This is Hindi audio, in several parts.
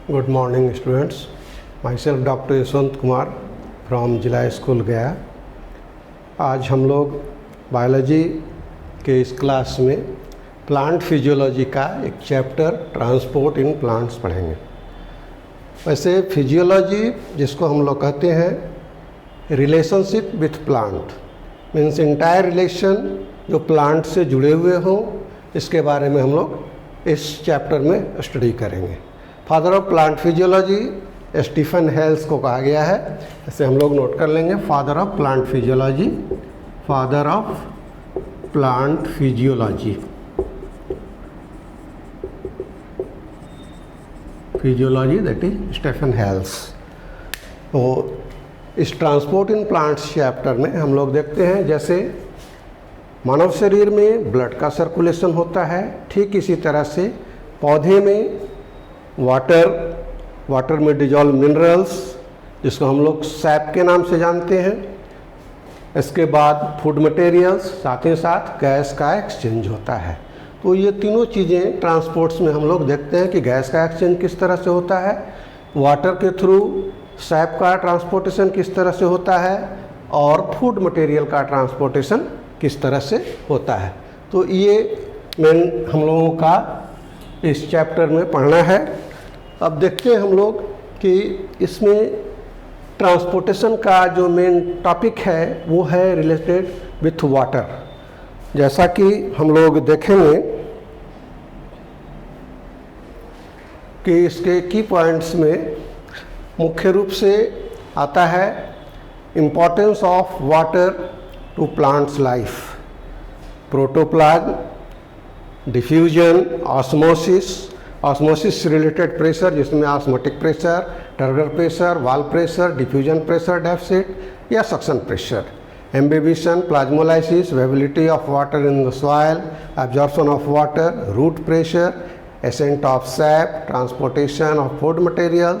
Good morning students. Myself Dr. Yashwant Kumar from जिला स्कूल गया। आज हम लोग बायोलॉजी के इस क्लास में प्लांट फिजियोलॉजी का एक चैप्टर ट्रांसपोर्ट इन प्लांट्स पढ़ेंगे। वैसे फिजियोलॉजी जिसको हम लोग कहते हैं relationship with plant means entire relation जो प्लांट से जुड़े हुए हों, इसके बारे में हम लोग इस चैप्टर में स्टडी करेंगे। Father of plant physiology Stephen Hales को कहा गया है, ऐसे हम लोग नोट कर लेंगे। Father of plant physiology, father of plant physiology, physiology that is Stephen Hales. तो इस ट्रांसपोर्ट इन प्लांट्स चैप्टर में हम लोग देखते हैं जैसे मानव शरीर में ब्लड का सर्कुलेशन होता है, ठीक इसी तरह से पौधे में वाटर में डिजॉल्व मिनरल्स जिसको हम लोग सैप के नाम से जानते हैं, इसके बाद फूड मटेरियल्स, साथ ही साथ गैस का एक्सचेंज होता है। तो ये तीनों चीज़ें ट्रांसपोर्ट्स में हम लोग देखते हैं कि गैस का एक्सचेंज किस तरह से होता है, वाटर के थ्रू सैप का ट्रांसपोर्टेशन किस तरह से होता है और फूड मटेरियल का ट्रांसपोर्टेशन किस तरह से होता है। तो ये मेन हम लोगों का इस चैप्टर में पढ़ना है। अब देखते हैं हम लोग कि इसमें ट्रांसपोर्टेशन का जो मेन टॉपिक है वो है रिलेटेड विथ वाटर। जैसा कि हम लोग देखेंगे कि इसके की पॉइंट्स में मुख्य रूप से आता है importance of water to plants life, protoplasm, diffusion, osmosis related pressure जिसमें osmotic pressure, turgor pressure, wall pressure, diffusion pressure deficit या suction pressure, imbibition, plasmolysis, availability of water in the soil, absorption of water, root pressure, ascent of sap, transportation of food material,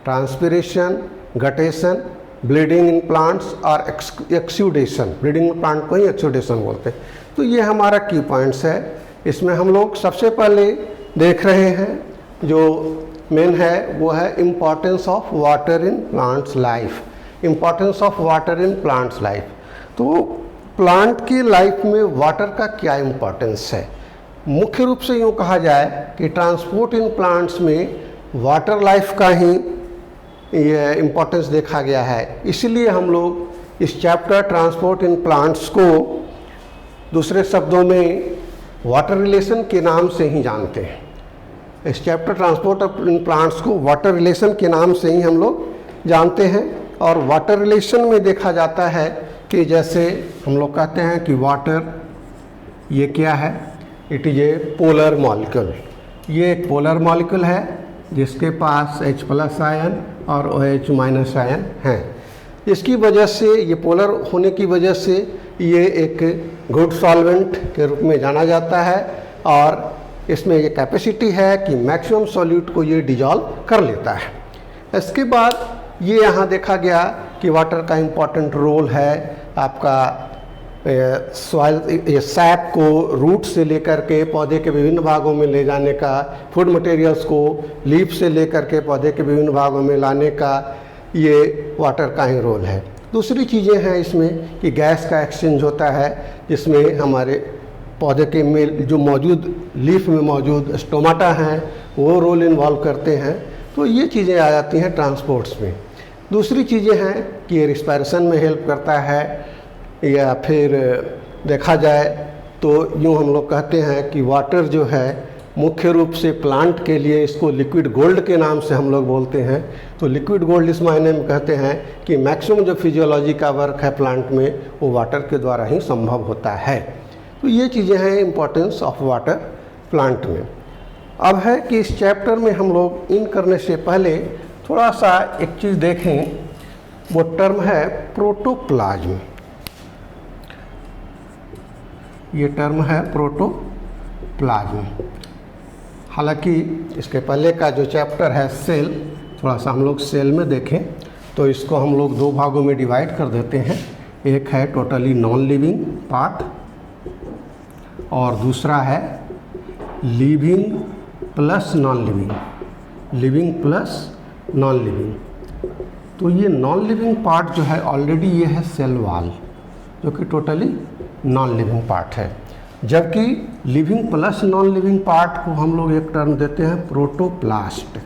transpiration, guttation, bleeding in plants और एक्सुडेशन। ब्लीडिंग इन प्लांट को ही एक्सुडेशन बोलते हैं। तो ये हमारा की पॉइंट्स है। इसमें हम लोग सबसे पहले देख रहे हैं जो मेन है वो है importance of water in plants life. Importance of water in plants life, तो प्लांट की लाइफ में वाटर का क्या इम्पॉर्टेंस है। मुख्य रूप से यूँ कहा जाए कि ट्रांसपोर्ट इन प्लांट्स में वाटर लाइफ का ही ये इम्पोर्टेंस देखा गया है। इसलिए हम लोग इस चैप्टर ट्रांसपोर्ट इन प्लांट्स को दूसरे शब्दों में वाटर रिलेशन के नाम से ही जानते हैं। इस चैप्टर ट्रांसपोर्ट इन प्लांट्स को वाटर रिलेशन के नाम से ही हम लोग जानते हैं। और वाटर रिलेशन में देखा जाता है कि जैसे हम लोग कहते हैं कि वाटर ये क्या है, it is a polar molecule. ये एक पोलर मॉलिक्यूल है जिसके पास H+ आयन और OH- आयन हैं। इसकी वजह से, ये पोलर होने की वजह से ये एक गुड सॉल्वेंट के रूप में जाना जाता है और इसमें ये कैपेसिटी है कि मैक्सिमम सॉल्यूट को ये डिजॉल्व कर लेता है। इसके बाद ये यहाँ देखा गया कि वाटर का इम्पॉर्टेंट रोल है आपका सॉइल, ये सैप को रूट से लेकर के पौधे के विभिन्न भागों में ले जाने का, फूड मटेरियल्स को लीफ से लेकर के पौधे के विभिन्न भागों में लाने का, ये वाटर का ही रोल है। दूसरी चीज़ें हैं इसमें कि गैस का एक्सचेंज होता है जिसमें हमारे पौधे के में जो मौजूद लीफ में मौजूद स्टोमाटा हैं वो रोल इन्वॉल्व करते हैं। तो ये चीज़ें आ जाती हैं ट्रांसपोर्ट्स में। दूसरी चीज़ें हैं कि ये रिस्पायरेशन में हेल्प करता है, या फिर देखा जाए तो यूँ हम लोग कहते हैं कि वाटर जो है मुख्य रूप से प्लांट के लिए इसको लिक्विड गोल्ड के नाम से हम लोग बोलते हैं। तो लिक्विड गोल्ड इस मायने में कहते हैं कि मैक्सिमम जो फिजियोलॉजी का वर्क है प्लांट में वो वाटर के द्वारा ही संभव होता है। तो ये चीज़ें हैं इम्पोर्टेंस ऑफ वाटर प्लांट में। अब है कि इस चैप्टर में हम लोग इन करने से पहले थोड़ा सा एक चीज़ देखें, वो टर्म है प्रोटोप्लाज्म। ये टर्म है प्रोटोप्लाज्म। हालांकि इसके पहले का जो चैप्टर है सेल, थोड़ा सा हम लोग सेल में देखें तो इसको हम लोग दो भागों में डिवाइड कर देते हैं। एक है टोटली नॉन लिविंग पार्ट और दूसरा है living plus non living. Living plus non living. तो ये नॉन लिविंग पार्ट जो है ऑलरेडी ये है सेल वॉल, जो कि टोटली नॉन लिविंग पार्ट है, जबकि living plus non living part को हम लोग एक टर्म देते हैं प्रोटोप्लास्ट।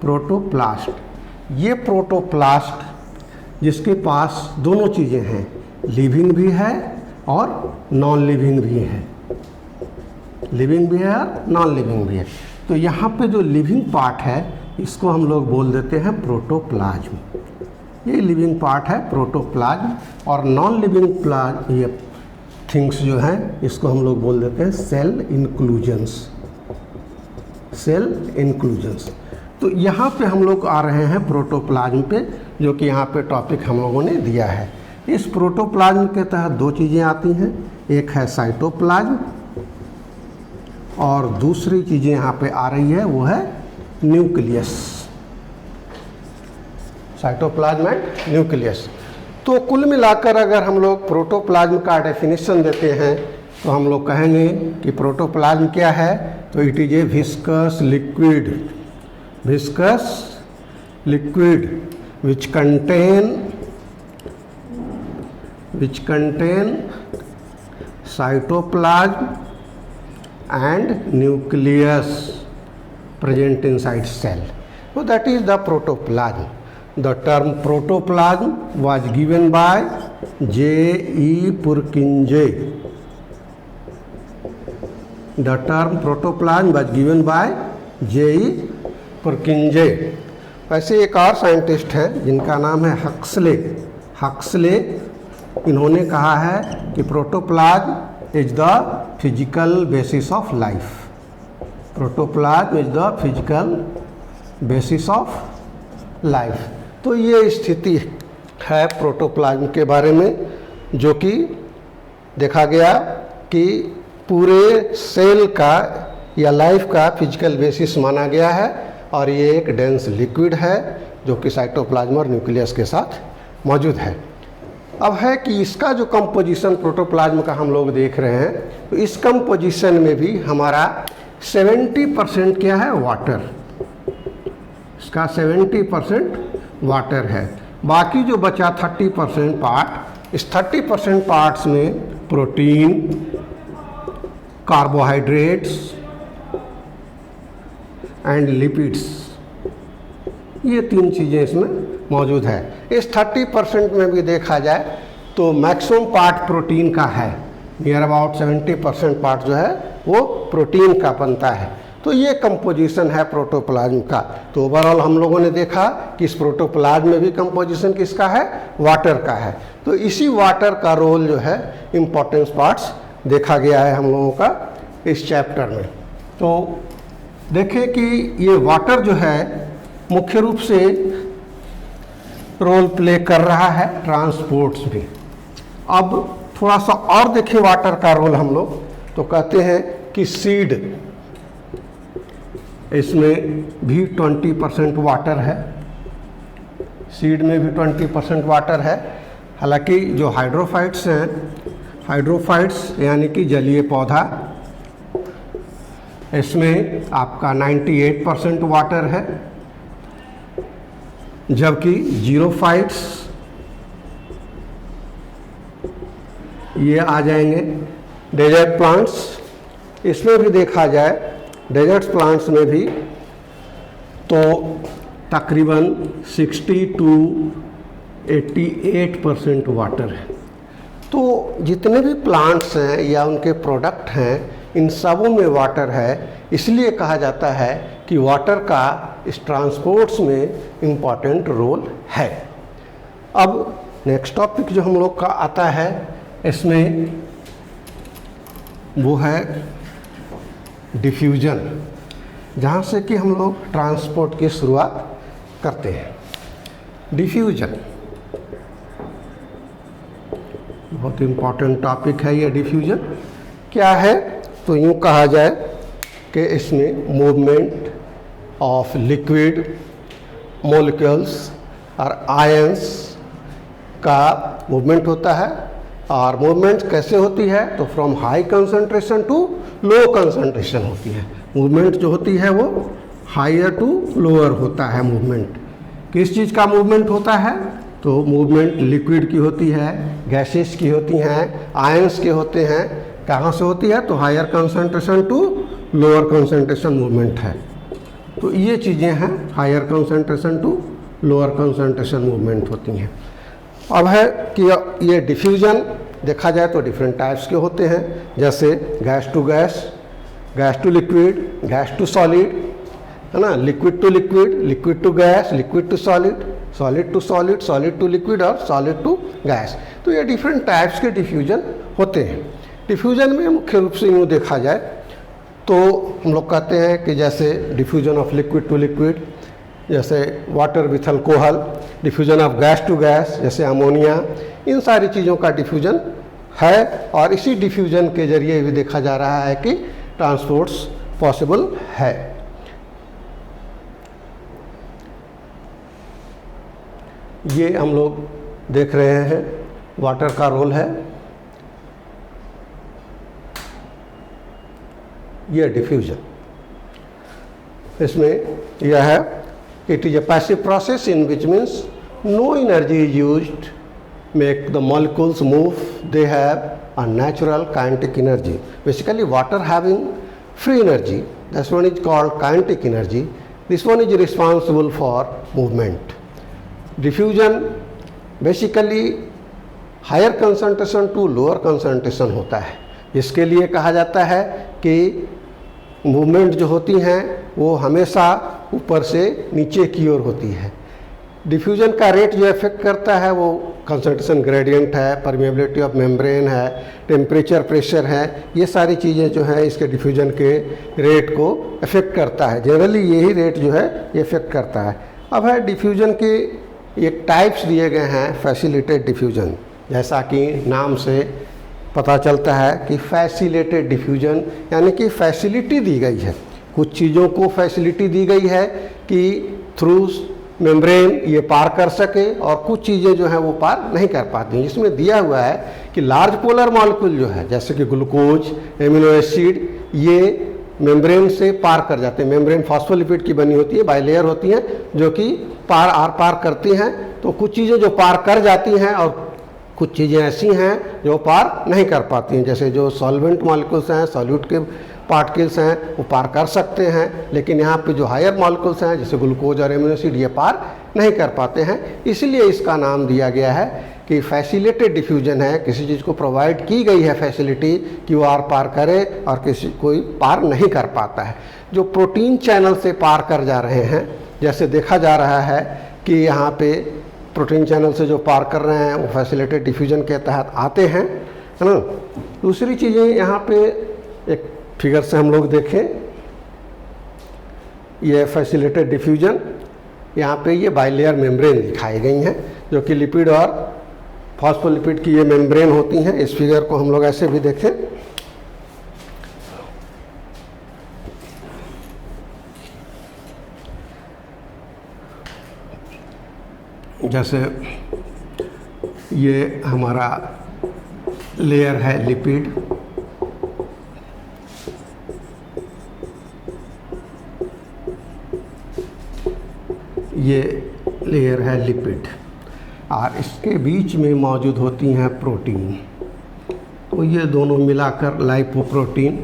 प्रोटोप्लास्ट, ये प्रोटोप्लास्ट जिसके पास दोनों चीज़ें हैं, लिविंग भी है और नॉन लिविंग भी है, लिविंग भी है और नॉन लिविंग भी है। तो यहाँ पे जो लिविंग पार्ट है इसको हम लोग बोल देते हैं प्रोटोप्लाज्म। ये लिविंग पार्ट है प्रोटोप्लाज्म, और नॉन लिविंग प्लाज्म ये थिंग्स जो हैं इसको हम लोग बोल देते हैं सेल इंक्लूजन्स। Cell inclusions. तो यहाँ पे हम लोग आ रहे हैं प्रोटोप्लाज्म पे, जो कि यहाँ पे टॉपिक हम लोगों ने दिया है। इस प्रोटोप्लाज्म के तहत दो चीज़ें आती हैं, एक है साइटोप्लाज्म और दूसरी चीज़ें यहाँ पे आ रही है वो है न्यूक्लियस। Cytoplasm and nucleus. तो कुल मिलाकर अगर हम लोग प्रोटोप्लाज्म का डेफिनेशन देते हैं तो हम लोग कहेंगे कि प्रोटोप्लाज्म क्या है, तो it is A viscous liquid, viscous liquid which contain cytoplasm and nucleus present inside cell. So that is the protoplasm. The term protoplasm was given by J.E. Purkinje. The term protoplasm was given by J.E. Purkinje. वैसे एक और साइंटिस्ट है जिनका नाम है हक्सले। हक्सले इन्होंने कहा है कि protoplasm is the physical basis of life. Protoplasm is the physical basis of life. तो ये स्थिति है प्रोटोप्लाज्म के बारे में, जो कि देखा गया कि पूरे सेल का या लाइफ का फिजिकल बेसिस माना गया है, और ये एक डेंस लिक्विड है जो कि साइटोप्लाज्म और न्यूक्लियस के साथ मौजूद है। अब है कि इसका जो कंपोजिशन प्रोटोप्लाज्म का हम लोग देख रहे हैं, तो इस कंपोजिशन में भी हमारा 70% क्या है, वाटर। इसका 70% वाटर है। बाकी जो बचा 30% पार्ट, इस 30% पार्ट्स में प्रोटीन, कार्बोहाइड्रेट्स एंड लिपिड्स, ये तीन चीज़ें इसमें मौजूद है। इस 30% में भी देखा जाए तो मैक्सिमम पार्ट प्रोटीन का है, नियर अबाउट 70% पार्ट जो है वो प्रोटीन का बनता है। तो ये कंपोजिशन है प्रोटोप्लाज्म का। तो ओवरऑल हम लोगों ने देखा कि इस प्रोटोप्लाज्म में भी कंपोजिशन किसका है, वाटर का है। तो इसी वाटर का रोल जो है इम्पोर्टेंस पार्ट्स देखा गया है हम लोगों का इस चैप्टर में। तो देखें कि ये वाटर जो है मुख्य रूप से रोल प्ले कर रहा है ट्रांसपोर्ट्स में। अब थोड़ा सा और देखें वाटर का रोल हम लोग, तो कहते हैं कि सीड, इसमें भी 20% वाटर है, सीड में भी 20% वाटर है। हालांकि जो हाइड्रोफाइट्स हैं, हाइड्रोफाइट्स यानी कि जलीय पौधा, इसमें आपका 98% वाटर है, जबकि जीरोफाइट्स ये आ जाएंगे। डेजर्ट प्लांट्स, इसमें भी देखा जाए डेजर्ट प्लांट्स में भी तो तकरीबन 60 to 88% वाटर है। तो जितने भी प्लांट्स हैं या उनके प्रोडक्ट हैं, इन सबों में वाटर है। इसलिए कहा जाता है कि वाटर का इस ट्रांसपोर्ट्स में इम्पॉर्टेंट रोल है। अब नेक्स्ट टॉपिक जो हम लोग का आता है इसमें वो है डिफ्यूजन, जहाँ से कि हम लोग ट्रांसपोर्ट की शुरुआत करते हैं। डिफ्यूजन बहुत इम्पॉर्टेंट टॉपिक है। ये डिफ्यूजन क्या है, तो यूँ कहा जाए कि इसमें मूवमेंट ऑफ लिक्विड मॉलिक्यूल्स और आयंस का मूवमेंट होता है। और मूवमेंट कैसे होती है, तो from high concentration to low concentration होती है। मूवमेंट जो होती है वो हायर टू लोअर होता है मूवमेंट। किस चीज़ का मूवमेंट होता है? तो मूवमेंट लिक्विड की होती है, गैसेस की होती हैं, आयंस के होते हैं। कहाँ से होती है? तो higher concentration to lower concentration movement है। तो ये चीज़ें हैं, higher concentration to lower concentration movement होती हैं। अब है कि ये डिफ्यूजन देखा जाए तो डिफरेंट टाइप्स के होते हैं, जैसे gas to gas, gas to liquid, gas to solid, है ना, liquid to liquid, liquid to gas, liquid to solid, solid to solid, solid to liquid और सॉलिड टू गैस। तो ये डिफरेंट टाइप्स के डिफ्यूजन होते हैं। डिफ्यूजन में मुख्य रूप से यूँ देखा जाए तो हम लोग कहते हैं कि जैसे diffusion of liquid to liquid, जैसे water with alcohol, diffusion of gas to gas जैसे अमोनिया, इन सारी चीज़ों का डिफ्यूजन है। और इसी डिफ्यूजन के जरिए भी देखा जा रहा है कि ट्रांसपोर्ट्स पॉसिबल है। ये हम लोग देख रहे हैं वाटर का रोल है, ये डिफ्यूजन। इसमें यह है, it is a passive process in which means no energy is used make the molecules move, they have a natural kinetic energy. Basically water having free energy, that one is called kinetic energy. This one is responsible for movement. Diffusion basically higher concentration to lower concentration होता है। इसके लिए कहा जाता है कि मूवमेंट जो होती हैं वो हमेशा ऊपर से नीचे की ओर होती है। डिफ्यूजन का रेट जो इफेक्ट करता है वो कंसंट्रेशन ग्रेडियंट है, परमेबिलिटी ऑफ मेम्ब्रेन है, टेम्परेचर, प्रेशर है, ये सारी चीज़ें जो हैं इसके डिफ्यूजन के रेट को इफेक्ट करता है। जनरली यही रेट जो है ये इफेक्ट करता है। अब है डिफ्यूजन के एक टाइप्स दिए गए हैं, फैसिलिटेड डिफ्यूजन। जैसा कि नाम से पता चलता है कि फैसिलिटेड डिफ्यूजन यानी कि फैसिलिटी दी गई है, कुछ चीज़ों को फैसिलिटी दी गई है कि थ्रू मेम्ब्रेन ये पार कर सके, और कुछ चीज़ें जो हैं वो पार नहीं कर पाती हैं। इसमें दिया हुआ है कि लार्ज पोलर मॉलिक्यूल जो है जैसे कि ग्लूकोज, एमिनो एसिड, ये मेम्ब्रेन से पार कर जाते हैं। मेम्ब्रेन फॉस्फोलिपिड की बनी होती है, बाइलेयर होती हैं जो कि पार आर पार करती हैं। तो कुछ चीज़ें जो पार कर जाती हैं और कुछ चीज़ें ऐसी हैं जो पार नहीं कर पाती हैं, जैसे जो सॉल्वेंट मॉलिक्यूल्स हैं, सॉल्यूट के पार्टिकल्स हैं वो पार कर सकते हैं, लेकिन यहाँ पे जो हायर मॉलिक्यूल्स हैं जैसे ग्लूकोज और एमिनो एसिड ये पार नहीं कर पाते हैं। इसलिए इसका नाम दिया गया है कि फैसिलिटेड डिफ्यूजन है, किसी चीज़ को प्रोवाइड की गई है फैसिलिटी कि वो आर पार करे और किसी कोई पार नहीं कर पाता है। जो प्रोटीन चैनल से पार कर जा रहे हैं, जैसे देखा जा रहा है कि यहाँ पे प्रोटीन चैनल से जो पार कर रहे हैं वो फैसिलिटेड डिफ्यूजन के तहत आते हैं, है ना। दूसरी चीज़ें यहाँ पे एक फिगर से हम लोग देखें, ये फैसिलिटेड डिफ्यूजन, यहाँ पे ये बाइलेयर मेम्ब्रेन दिखाई गई हैं जो कि लिपिड और फॉस्फोलिपिड की ये मेम्ब्रेन होती हैं। इस फिगर को हम लोग ऐसे भी देखें, जैसे ये हमारा लेयर है लिपिड, ये लेयर है लिपिड, और इसके बीच में मौजूद होती हैं प्रोटीन। तो ये दोनों मिलाकर लाइपोप्रोटीन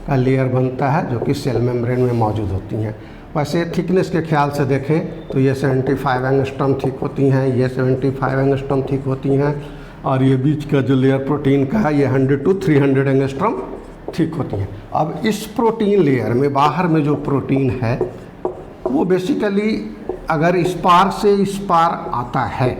का लेयर बनता है जो कि सेल मेम्ब्रेन में मौजूद होती हैं। वैसे थिकनेस के ख्याल से देखें तो ये 75 एंगस्ट्रॉम थिक होती हैं, ये 75 एंगस्ट्रॉम थिक होती हैं, और ये बीच का जो लेयर प्रोटीन का है ये 100 to 300 एंगस्ट्रॉम थिक होती हैं। अब इस प्रोटीन लेयर में बाहर में जो प्रोटीन है वो बेसिकली अगर इस पार से इस पार आता है,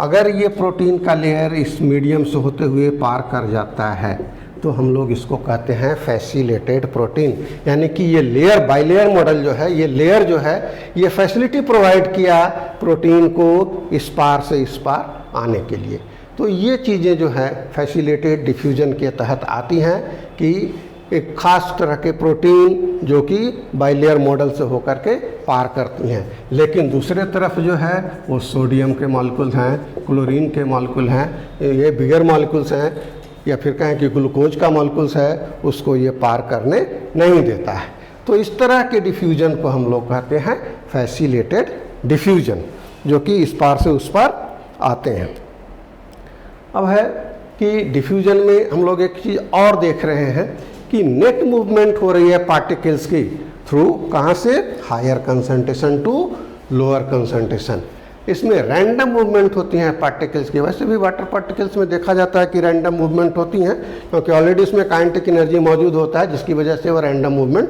अगर ये प्रोटीन का लेयर इस मीडियम से होते हुए पार कर जाता है तो हम लोग इसको कहते हैं फैसिलिटेड प्रोटीन। यानी कि ये लेयर, बाइलेयर मॉडल जो है, ये लेयर जो है ये फैसिलिटी प्रोवाइड किया प्रोटीन को इस पार से इस पार आने के लिए। तो ये चीज़ें जो है फैसिलिटेड डिफ्यूजन के तहत आती हैं कि एक ख़ास तरह के प्रोटीन जो कि बाइलेयर मॉडल से होकर के पार करती हैं। लेकिन दूसरे तरफ जो है वो सोडियम के मॉलिक्यूल्स हैं, क्लोरीन के मॉलिक्यूल हैं, ये बिगर मॉलिक्यूल्स हैं, या फिर कहें कि ग्लूकोज का मॉलिक्यूल्स है, उसको ये पार करने नहीं देता है। तो इस तरह के डिफ्यूजन को हम लोग कहते हैं फैसिलिटेटेड डिफ्यूजन, जो कि इस पार से उस पार आते हैं। अब है कि डिफ्यूजन में हम लोग एक चीज़ और देख रहे हैं कि नेट मूवमेंट हो रही है पार्टिकल्स की थ्रू, कहाँ से, higher concentration to lower concentration. इसमें रैंडम मूवमेंट होती हैं पार्टिकल्स की। वैसे भी वाटर पार्टिकल्स में देखा जाता है कि रैंडम मूवमेंट होती हैं, क्योंकि ऑलरेडी इसमें काइनेटिक एनर्जी मौजूद होता है, जिसकी वजह से वो रैंडम मूवमेंट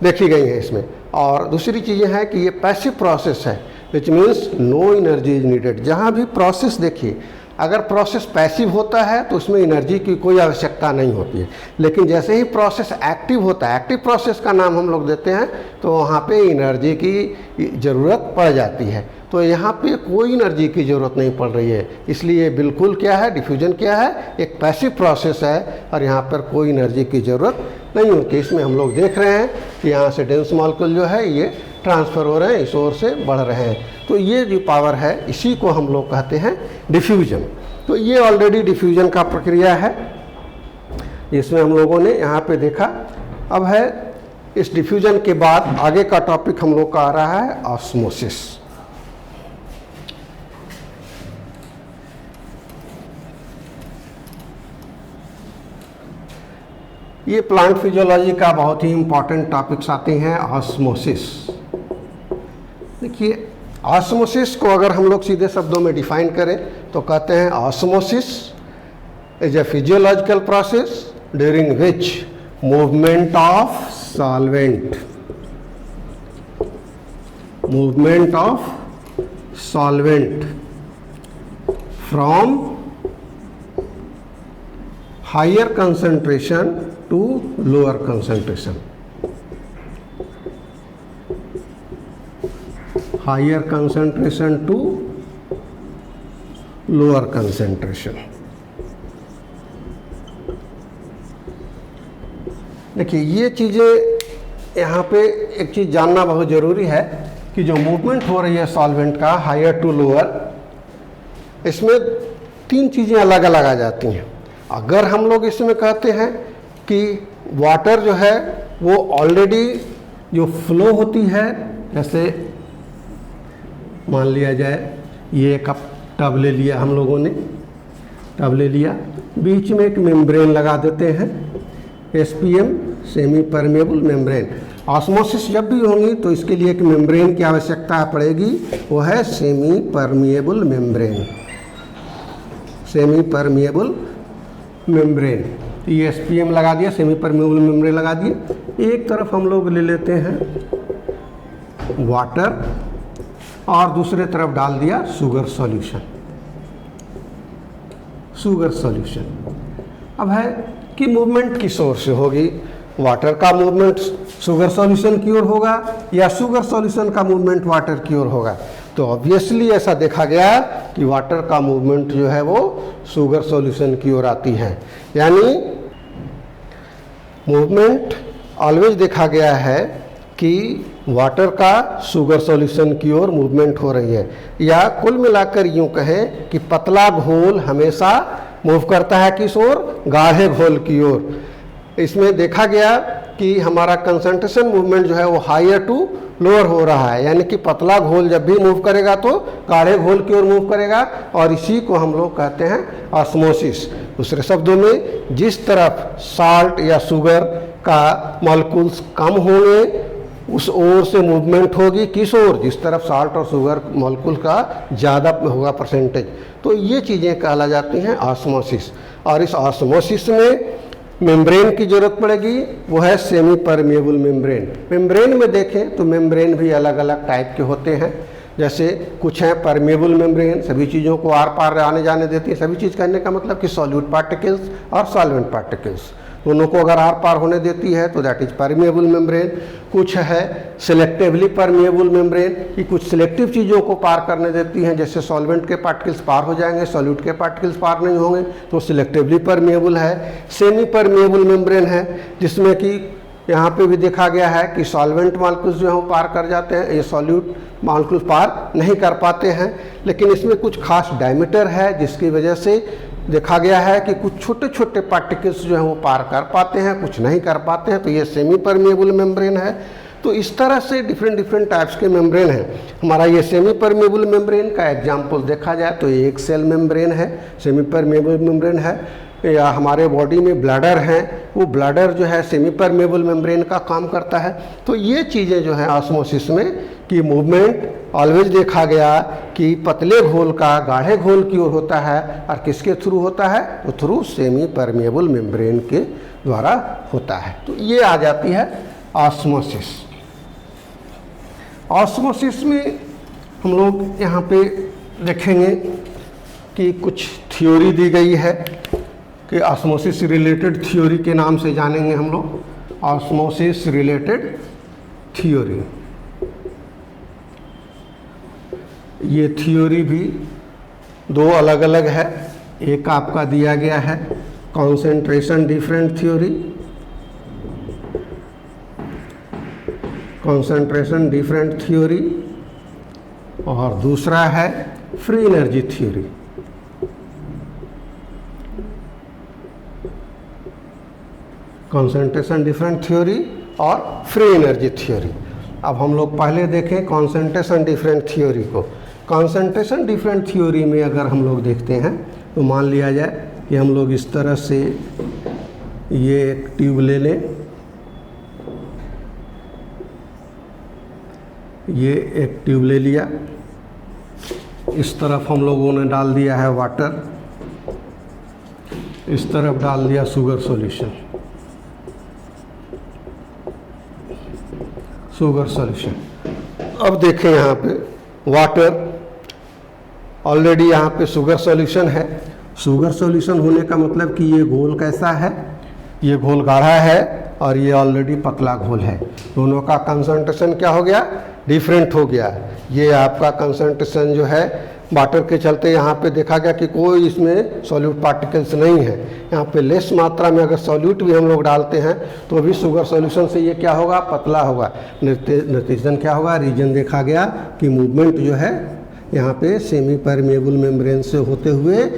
देखी गई है इसमें। और दूसरी चीज़ें हैं कि ये पैसिव प्रोसेस है, which means no energy is needed. जहाँ भी प्रोसेस देखिए, अगर प्रोसेस पैसिव होता है तो उसमें एनर्जी की कोई आवश्यकता नहीं होती है, लेकिन जैसे ही प्रोसेस एक्टिव होता है, एक्टिव प्रोसेस का नाम हम लोग देते हैं, तो वहाँ पे एनर्जी की ज़रूरत पड़ जाती है। तो यहाँ पे कोई एनर्जी की ज़रूरत नहीं पड़ रही है, इसलिए बिल्कुल क्या है, डिफ्यूजन क्या है, एक पैसिव प्रोसेस है और यहाँ पर कोई एनर्जी की ज़रूरत नहीं होती। इसमें हम लोग देख रहे हैं कि यहाँ से डेंस मॉलिक्यूल जो है ये ट्रांसफ़र हो रहे हैं, इस ओर से बढ़ रहे हैं। तो ये जो पावर है इसी को हम लोग कहते हैं डिफ्यूजन। तो ये ऑलरेडी डिफ्यूजन का प्रक्रिया है, इसमें हम लोगों ने यहाँ पे देखा। अब है इस डिफ्यूजन के बाद आगे का टॉपिक हम लोग का आ रहा है ऑस्मोसिस। ये प्लांट फिजियोलॉजी का बहुत ही इम्पॉर्टेंट टॉपिक्स आते हैं, ऑस्मोसिस। देखिए, ऑस्मोसिस को अगर हम लोग सीधे शब्दों में डिफाइन करें तो कहते हैं osmosis is a physiological process during which movement of solvent from higher concentration to lower concentration, higher concentration to lower concentration। देखिए, ये चीज़ें यहाँ पे एक चीज़ जानना बहुत ज़रूरी है कि जो मूवमेंट हो रही है सॉल्वेंट का हायर टू लोअर, इसमें तीन चीज़ें अलग अलग आ जाती हैं। अगर हम लोग इसमें कहते हैं कि वाटर जो है वो ऑलरेडी जो फ्लो होती है, जैसे मान लिया जाए ये कप टब ले लिया हम लोगों ने, टब ले लिया, बीच में एक मेम्ब्रेन लगा देते हैं, SPM semi permeable membrane. Osmosis जब भी होंगी तो इसके लिए एक मेम्ब्रेन की आवश्यकता पड़ेगी, वो है semi permeable membrane, semi permeable membrane. ये SPM लगा दिया, सेमी परमेबल मेम्ब्रेन लगा दिए। एक तरफ हम लोग ले लेते हैं वाटर और दूसरे तरफ डाल दिया शुगर सॉल्यूशन, शुगर सॉल्यूशन। अब है कि मूवमेंट किस ओर से होगी, वाटर का मूवमेंट शुगर सॉल्यूशन की ओर होगा या शुगर सॉल्यूशन का मूवमेंट वाटर की ओर होगा। तो ऑब्वियसली ऐसा देखा गया कि वाटर का मूवमेंट जो है वो शुगर सॉल्यूशन की ओर आती है, यानी मूवमेंट ऑलवेज देखा गया है कि वाटर का शुगर सॉल्यूशन की ओर मूवमेंट हो रही है। या कुल मिलाकर यूं कहें कि पतला घोल हमेशा मूव करता है किस ओर, गाढ़े घोल की ओर। इसमें देखा गया कि हमारा कंसंट्रेशन मूवमेंट जो है वो हायर टू लोअर हो रहा है, यानी कि पतला घोल जब भी मूव करेगा तो गाढ़े घोल की ओर मूव करेगा, और इसी को हम लोग कहते हैं ऑस्मोसिस। दूसरे शब्दों में, जिस तरफ साल्ट या शुगर का मॉलिक्यूल्स कम होंगे उस ओर से मूवमेंट होगी, किस ओर, जिस तरफ साल्ट और शुगर मॉलिक्यूल का ज़्यादा होगा परसेंटेज। तो ये चीज़ें कहला जाती हैं ऑस्मोसिस। और इस ऑस्मोसिस में मेम्ब्रेन की जरूरत पड़ेगी, वो है सेमी परमेबल मेम्ब्रेन। मेम्ब्रेन में देखें तो मेम्ब्रेन भी अलग अलग टाइप के होते हैं, जैसे कुछ हैं परमेबल मेम्ब्रेन, सभी चीज़ों को आर पार आने जाने देती है। सभी चीज़ कहने का मतलब कि सॉल्यूट पार्टिकल्स और सॉल्वेंट पार्टिकल्स दोनों को अगर आर पार होने देती है तो दैट इज परमेबल मेम्ब्रेन। कुछ है सिलेक्टिवली परमेबल मेम्ब्रेन, कि कुछ सिलेक्टिव चीज़ों को पार करने देती हैं, जैसे सॉल्वेंट के पार्टिकल्स पार हो जाएंगे, सॉल्यूट के पार्टिकल्स पार नहीं होंगे, तो सिलेक्टिवली परमेबल है। सेमी परमेबल मेम्ब्रेन है, जिसमें कि यहाँ पे भी देखा गया है कि सॉल्वेंट मॉलिक्यूल्स जो हैं वो पार कर जाते हैं, ये सॉल्यूट मॉलिक्यूल्स पार नहीं कर पाते हैं। लेकिन इसमें कुछ खास डायमीटर है जिसकी वजह से देखा गया है कि कुछ छोटे छोटे पार्टिकल्स जो हैं वो पार कर पाते हैं, कुछ नहीं कर पाते हैं, तो ये सेमी परमेबल मेम्ब्रेन है। तो इस तरह से डिफरेंट डिफरेंट टाइप्स के मेम्ब्रेन हैं। हमारा ये सेमी परमेबल मेम्ब्रेन का एग्जाम्पल देखा जाए तो ये एक सेल मेम्ब्रेन है, सेमी परमेबल मेम्ब्रेन है। या हमारे बॉडी में ब्लैडर हैं, वो ब्लैडर जो है सेमी परमेबल मेम्ब्रेन का काम करता है। तो ये चीज़ें जो हैं ऑस्मोसिस में कि मूवमेंट ऑलवेज देखा गया कि पतले घोल का गाढ़े घोल की ओर होता है, और किसके थ्रू होता है, वो थ्रू सेमी परमेबल मेम्ब्रेन के द्वारा होता है। तो ये आ जाती है ऑस्मोसिस। ऑस्मोसिस में हम लोग यहाँ पे देखेंगे कि कुछ थ्योरी दी गई है कि ऑस्मोसिस रिलेटेड थ्योरी के नाम से जानेंगे हम लोग, ऑस्मोसिस रिलेटेड थ्योरी। ये थ्योरी भी दो अलग अलग है। एक आपका दिया गया है concentration different theory, concentration different theory, और दूसरा है free energy theory. Concentration different theory और फ्री एनर्जी थ्योरी। अब हम लोग पहले देखें कॉन्सेंट्रेशन डिफरेंट थ्योरी को। कॉन्सेंट्रेशन डिफरेंट थ्योरी में अगर हम लोग देखते हैं तो मान लिया जाए कि हम लोग इस तरह से ये एक ट्यूब ले लें, ये एक ट्यूब ले लिया, इस तरफ हम लोगों ने डाल दिया है वाटर, इस तरफ डाल दिया शुगर सॉल्यूशन, शुगर सॉल्यूशन। अब देखें यहाँ पे वाटर, ऑलरेडी यहाँ पे शुगर सॉल्यूशन है। शुगर सॉल्यूशन होने का मतलब कि ये घोल कैसा है, ये घोल गाढ़ा है और ये ऑलरेडी पतला घोल है। दोनों का कंसंट्रेशन क्या हो गया, डिफरेंट हो गया। ये आपका कंसंट्रेशन जो है वाटर के चलते यहाँ पे देखा गया कि कोई इसमें सॉल्यूट पार्टिकल्स नहीं है। यहाँ पे लेस मात्रा में अगर सॉल्यूट भी हम लोग डालते हैं तो भी शुगर सॉल्यूशन से ये क्या होगा, पतला होगा। नतीजतन क्या होगा, रीजन देखा गया कि मूवमेंट जो है यहाँ पे सेमी परमेबल मेम्ब्रेन से होते हुए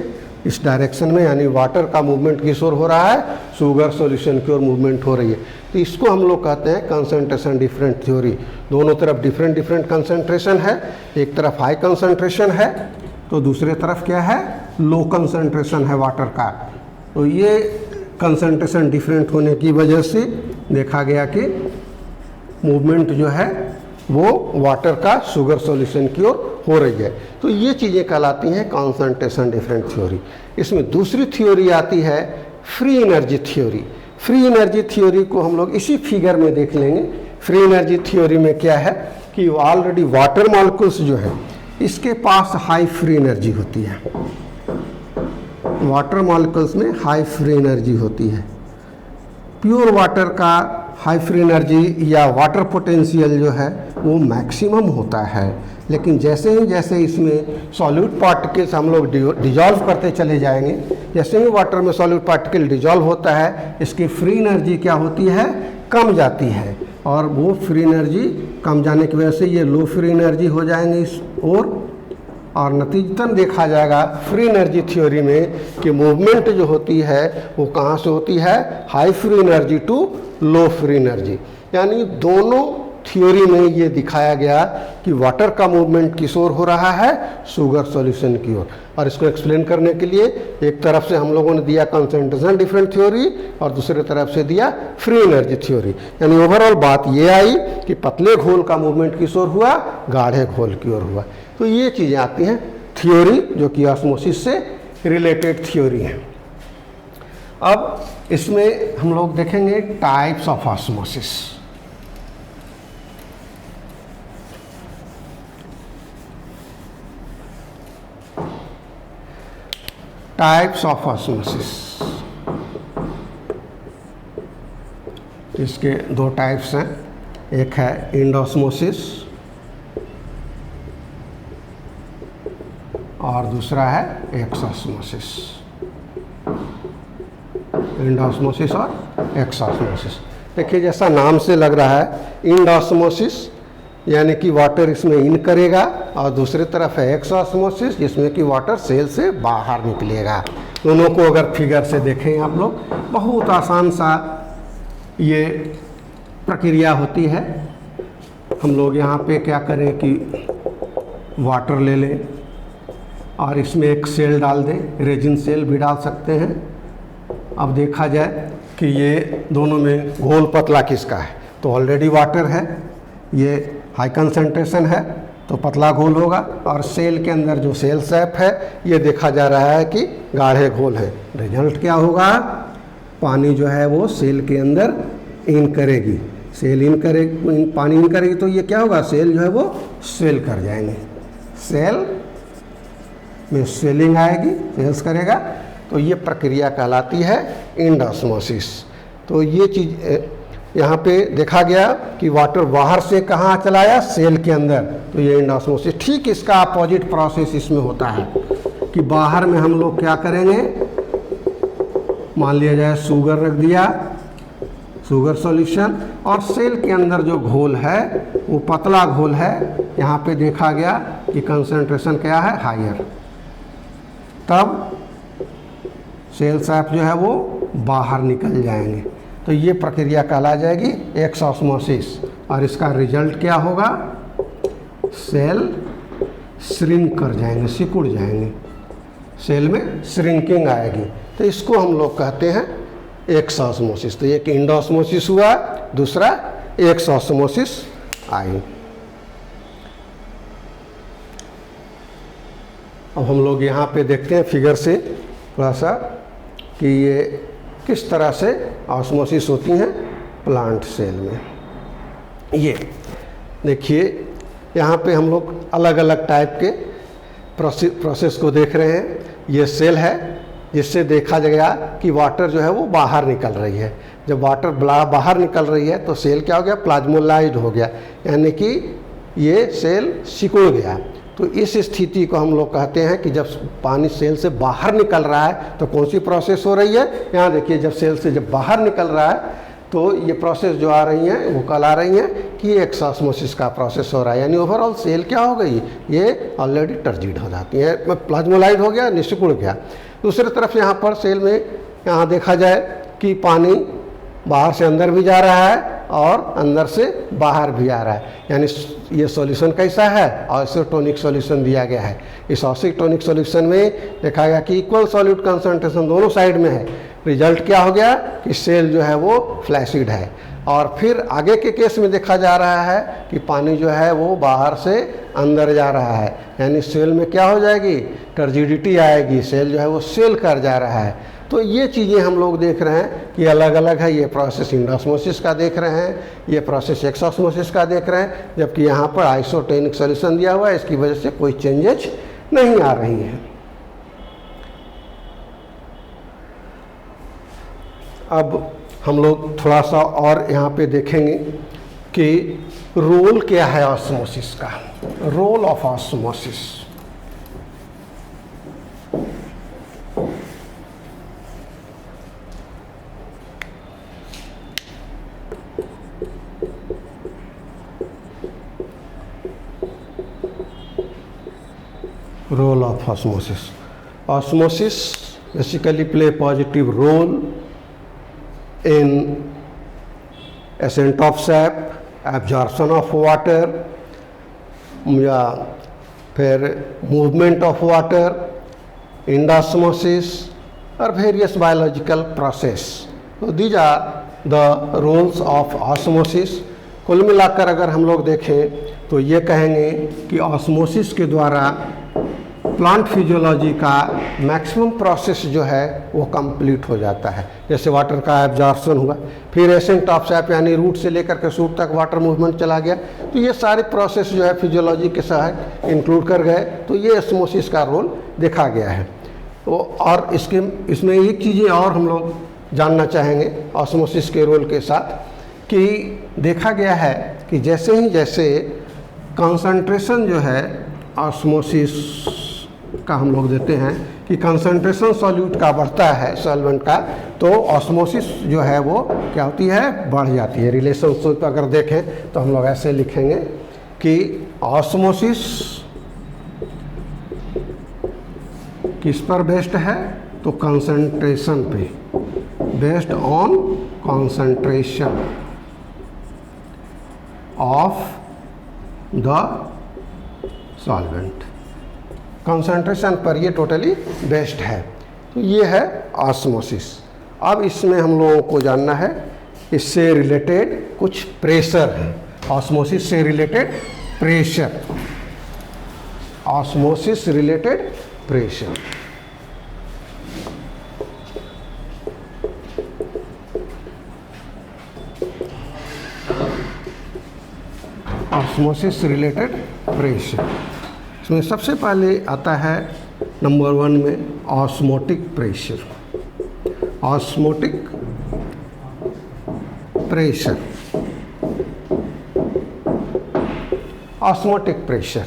इस डायरेक्शन में, यानी वाटर का मूवमेंट किस ओर हो रहा है, शुगर सॉल्यूशन की ओर मूवमेंट हो रही है। तो इसको हम लोग कहते हैं कंसंट्रेशन डिफरेंट थ्योरी। दोनों तरफ डिफरेंट डिफरेंट कंसंट्रेशन है, एक तरफ हाई कंसंट्रेशन है तो दूसरे तरफ क्या है, लो कंसंट्रेशन है वाटर का। तो ये कंसंट्रेशन डिफरेंट होने की वजह से देखा गया कि मूवमेंट जो है वो वाटर का शुगर सॉल्यूशन की ओर हो रही है। तो ये चीज़ें कहलाती हैं कंसंट्रेशन डिफरेंट थ्योरी। इसमें दूसरी थ्योरी आती है free energy theory. Free energy theory को हम लोग इसी फिगर में देख लेंगे। फ्री एनर्जी थ्योरी में क्या है कि ऑलरेडी वाटर मॉलिक्यूल्स जो है इसके पास हाई फ्री एनर्जी होती है। वाटर मॉलिक्यूल्स में हाई फ्री एनर्जी होती है। प्योर वाटर का हाई फ्री एनर्जी या वाटर पोटेंशियल जो है वो मैक्सिमम होता है, लेकिन जैसे ही इसमें सॉल्यूट पार्टिकल्स हम लोग डिजॉल्व करते चले जाएंगे, जैसे ही वाटर में सॉल्यूट पार्टिकल डिजॉल्व होता है इसकी फ्री एनर्जी क्या होती है, कम जाती है। और वो फ्री एनर्जी कम जाने की वजह से ये लो फ्री एनर्जी हो जाएंगे इस और नतीजतन देखा जाएगा फ्री एनर्जी थ्योरी में कि मूवमेंट जो होती है वो कहाँ से होती है, high free energy to low free energy. यानी दोनों थ्योरी में ये दिखाया गया कि वाटर का मूवमेंट किस ओर हो रहा है, शुगर सॉल्यूशन की ओर। और इसको एक्सप्लेन करने के लिए एक तरफ से हम लोगों ने दिया कंसंट्रेशन डिफरेंट थ्योरी और दूसरे तरफ से दिया फ्री एनर्जी थ्योरी। यानी ओवरऑल बात ये आई कि पतले घोल का मूवमेंट किस ओर हुआ, गाढ़े घोल की ओर हुआ। तो ये चीज़ें आती हैं थ्योरी जो कि ऑस्मोसिस से रिलेटेड थ्योरी हैं। अब इसमें हम लोग देखेंगे types of osmosis. Types of osmosis, इसके दो टाइप्स हैं। एक है एंडोस्मोसिस और दूसरा है एक्सोस्मोसिस। एंडोस्मोसिस और एक्सोस्मोसिस। देखिए जैसा नाम से लग रहा है, एंडोस्मोसिस यानी कि वाटर इसमें इन करेगा, और दूसरी तरफ है एक्स ऑस्मोसिस जिसमें कि वाटर सेल से बाहर निकलेगा। दोनों को अगर फिगर से देखें आप लोग, बहुत आसान सा ये प्रक्रिया होती है। हम लोग यहाँ पे क्या करें कि वाटर ले लें और इसमें एक सेल डाल दें, रेजिन सेल भी डाल सकते हैं। अब देखा जाए कि ये दोनों में घोल पतला किसका है, तो ऑलरेडी वाटर है, ये हाई कंसंट्रेशन है तो पतला घोल होगा, और सेल के अंदर जो सेल सैप है ये देखा जा रहा है कि गाढ़े घोल है। रिजल्ट क्या होगा, पानी जो है वो सेल के अंदर इन करेगी, सेल इन करेगी, पानी इन करेगी तो ये क्या होगा, सेल जो है वो स्वेल कर जाएंगे, सेल में स्वेलिंग आएगी, सेल्स करेगा, तो ये प्रक्रिया कहलाती है एंडोस्मोसिस। तो ये चीज़ यहाँ पे देखा गया कि वाटर बाहर से कहाँ चला आया, सेल के अंदर, तो ये एंडोस्मोसिस। ठीक इसका अपोजिट प्रोसेस इसमें होता है कि बाहर में हम लोग क्या करेंगे, मान लिया जाए शुगर रख दिया, शुगर सॉल्यूशन, और सेल के अंदर जो घोल है वो पतला घोल है। यहाँ पे देखा गया कि कंसंट्रेशन क्या है, हायर, तब सेल सैप जो है वो बाहर निकल जाएंगे, तो ये प्रक्रिया कहला जाएगी एक्स ऑस्मोसिस। और इसका रिजल्ट क्या होगा, सेल श्रिंक कर जाएंगे, सिकुड़ जाएंगे, सेल में श्रिंकिंग आएगी, तो इसको हम लोग कहते हैं एक्स ऑस्मोसिस। तो एक एंडोस्मोसिस हुआ, दूसरा एक्स ऑस्मोसिस आई। अब हम लोग यहाँ पे देखते हैं फिगर से थोड़ा सा कि ये किस तरह से ऑस्मोसिस होती हैं प्लांट सेल में। ये देखिए यहाँ पे हम लोग अलग अलग टाइप के प्रोसेस को देख रहे हैं। ये सेल है जिससे देखा गया कि वाटर जो है वो बाहर निकल रही है। जब वाटर बाहर निकल रही है तो सेल क्या हो गया, प्लाज्मोलाइज्ड हो गया, यानी कि ये सेल सिकुड़ गया। तो इस स्थिति को हम लोग कहते हैं कि जब पानी सेल से बाहर निकल रहा है तो कौन सी प्रोसेस हो रही है। यहाँ देखिए जब सेल से जब बाहर निकल रहा है तो ये प्रोसेस जो आ रही हैं वो कल आ रही हैं कि एक्स ऑस्मोसिस का प्रोसेस हो रहा है, यानी ओवरऑल सेल क्या हो गई, ये ऑलरेडी टर्जिड हो जाती है, प्लाज्मोलाइड हो गया, सिकुड़ गया। दूसरी तरफ यहाँ पर सेल में यहाँ देखा जाए कि पानी बाहर से अंदर भी जा रहा है और अंदर से बाहर भी आ रहा है, यानी ये सॉल्यूशन कैसा है, आइसोटोनिक सॉल्यूशन दिया गया है। इस आइसोटोनिक सॉल्यूशन में देखा गया कि इक्वल सॉल्यूट कंसंट्रेशन दोनों साइड में है। रिजल्ट क्या हो गया कि सेल जो है वो फ्लैसिड है। और फिर आगे के केस में देखा जा रहा है कि पानी जो है वो बाहर से अंदर जा रहा है, यानी सेल में क्या हो जाएगी, टर्जिडिटी आएगी, सेल जो है वो सेल कर जा रहा है। तो ये चीज़ें हम लोग देख रहे हैं कि अलग अलग है। ये प्रोसेस एंडोस्मोसिस का देख रहे हैं, ये प्रोसेस एक्सोस्मोसिस का देख रहे हैं, जबकि यहाँ पर आइसोटोनिक सॉल्यूशन दिया हुआ है, इसकी वजह से कोई चेंजेज नहीं आ रही हैं। अब हम लोग थोड़ा सा और यहाँ पे देखेंगे कि रोल क्या है ऑस्मोसिस का, role of osmosis. Role of osmosis. Osmosis basically play positive role in ascent of sap, absorption of water, या फिर movement of water, endosmosis or various biological process. So these are the roles of osmosis. कुल मिलाकर अगर हम लोग देखें तो ये कहेंगे कि ऑस्मोसिस के द्वारा प्लांट फिजियोलॉजी का मैक्सिमम प्रोसेस जो है वो कंप्लीट हो जाता है। जैसे वाटर का एब्जॉर्प्शन हुआ, फिर एसेंट ऑफ सैप यानी रूट से लेकर के शूट तक वाटर मूवमेंट चला गया, तो ये सारे प्रोसेस जो है फिजियोलॉजी के साथ इंक्लूड कर गए, तो ये ऑस्मोसिस का रोल देखा गया है। तो और इसमें एक चीज़ें और हम लोग जानना चाहेंगे ऑस्मोसिस के रोल के साथ, कि देखा गया है कि जैसे ही जैसे कंसंट्रेशन जो है ऑस्मोसिस का हम लोग देते हैं कि कंसंट्रेशन सॉल्यूट का बढ़ता है, सॉल्वेंट का, तो ऑस्मोसिस जो है वो क्या होती है, बढ़ जाती है। रिलेशनशिप अगर देखें तो हम लोग ऐसे लिखेंगे कि ऑस्मोसिस किस पर बेस्ड है, तो कंसंट्रेशन पे, based on concentration of the solvent, concentration पर ये टोटली बेस्ड है। तो ये है ऑस्मोसिस। अब इसमें हम लोगों को जानना है इससे रिलेटेड कुछ प्रेशर है, ऑस्मोसिस से related pressure, osmosis related pressure. Osmosis related pressure, इसमें सबसे पहले आता है नंबर 1 में osmotic pressure. Osmotic pressure, osmotic pressure,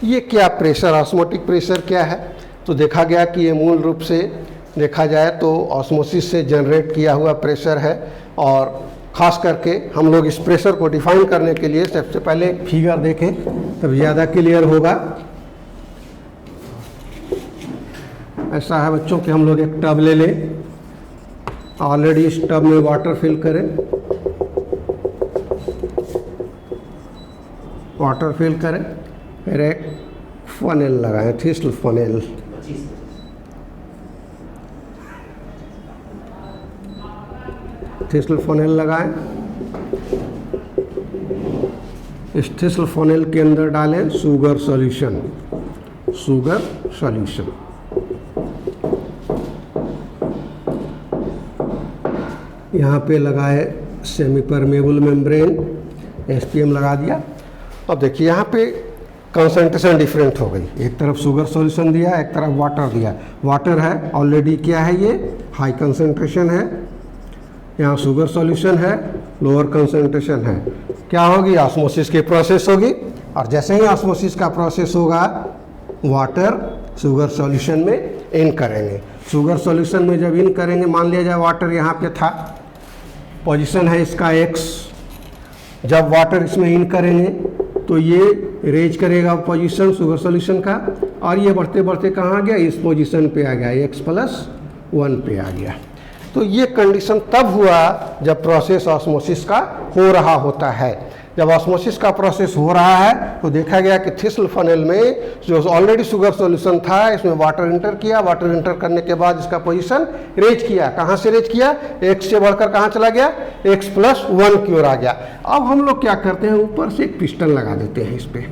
ये क्या प्रेशर, ऑस्मोटिक प्रेशर क्या है? तो देखा गया कि ये मूल रूप से देखा जाए तो ऑस्मोसिस से जनरेट किया हुआ प्रेशर है। और ख़ास करके हम लोग इस प्रेशर को डिफाइन करने के लिए सबसे पहले एक फिगर देखें तब ज़्यादा क्लियर होगा। ऐसा है बच्चों कि हम लोग एक टब ले लें, ऑलरेडी इस टब में वाटर फिल करें, वाटर फिल करें, फिर एक फनेल लगाएं, थिस्ल फनेल, थिस्ल फनेल लगाएं। इस थिस्ल फनेल के अंदर डालें शुगर सॉल्यूशन, शुगर सॉल्यूशन। यहाँ पे लगाए सेमी परमेबल मेम्ब्रेन, SPM लगा दिया। अब देखिए यहाँ पे कंसंट्रेशन डिफरेंट हो गई, एक तरफ शुगर सॉल्यूशन दिया, एक तरफ वाटर दिया। वाटर है ऑलरेडी क्या है, ये हाई कंसंट्रेशन है, यहाँ शुगर सॉल्यूशन है, लोअर कंसंट्रेशन है। क्या होगी, ऑस्मोसिस की प्रोसेस होगी। और जैसे ही ऑस्मोसिस का प्रोसेस होगा, वाटर शुगर सॉल्यूशन में इन करेंगे। शुगर सॉल्यूशन में जब इन करेंगे, मान लिया जाए वाटर यहाँ पे था, पोजीशन है इसका x, जब वाटर इसमें इन करेंगे तो ये रेज करेगा पोजीशन शुगर सॉल्यूशन का, और ये बढ़ते बढ़ते कहाँ गया, इस पोजीशन पे आ गया, x+1 पे आ गया। तो ये कंडीशन तब हुआ जब प्रोसेस ऑस्मोसिस का हो रहा होता है। जब ऑस्मोसिस का प्रोसेस हो रहा है तो देखा गया कि थिस्ल फनेल में जो ऑलरेडी शुगर सॉल्यूशन था, इसमें वाटर इंटर किया, वाटर इंटर करने के बाद इसका पोजीशन रेज किया। कहाँ से रेज किया, x से बढ़कर कहाँ चला गया, x+1 की ओर आ गया। अब हम लोग क्या करते हैं, ऊपर से एक पिस्टन लगा देते हैं, इस पे